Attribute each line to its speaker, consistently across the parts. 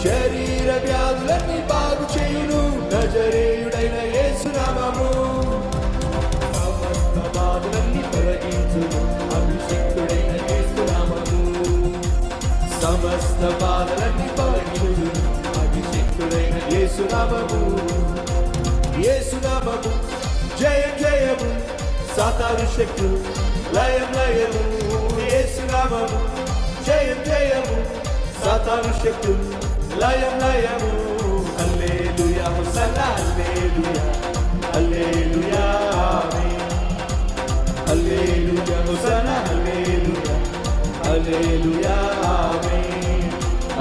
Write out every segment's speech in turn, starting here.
Speaker 1: శరీర వ్యాధులన్నీ బాగు చేయును నజరేయుడైన యేసు నామము. సమస్త బాధలన్నీ తొలగించును అభిషిక్తుడైన యేసు నామము. సమస్త బాధలన్నీ తొలగించును అభిషిక్తుడైన యేసు నామము. యేసు నామము జయం జయము సాతాను శక్తులు లయం లయము. యేసు నామము జయం జయము సాతాను శక్తులు లయం లయము. హల్లెలూయా హోసన్నా హల్లెలూయా హల్లెలూయా ఆమేన్. హల్లెలూయా హోసన్నా హల్లెలూయా హల్లెలూయా ఆమేన్.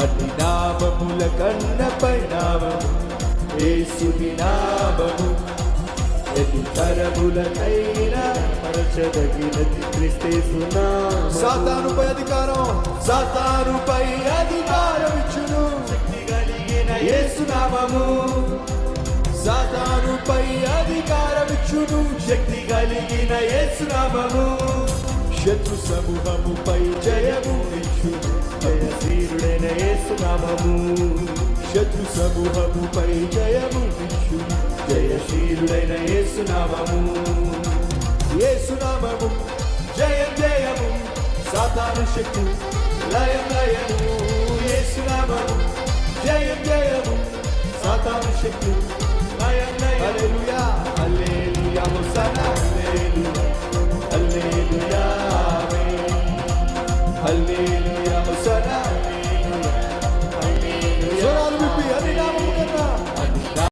Speaker 1: అన్ని నామముల కన్నా పై నామము యేసుని నామము. ఎన్ని తరములకైనా పరచదగినది క్రీస్తు నామము. సాతానుపై అధికారం సాతానుపై అధికారం ఇచ్చును శక్తి కలిగిన యేసు నామము. సాతానుపై అధికారం ఇచ్చును శక్తి కలిగిన యేసు నామము. శత్రు సమూహముపై జయము ఇచ్చును జయశీలుడైన యేసు నామము. శత్రు సమూహముపై జయము ఇచ్చును జయశీలుడైన యేసు నామము. యేసు నామము జయం జయము సాతాను శక్తి లయం లయము. యేసు నామము జయం జయము సాతాను శక్తి లయం లయము. హల్లెలూయా హల్లెలూయా హోసన్నా.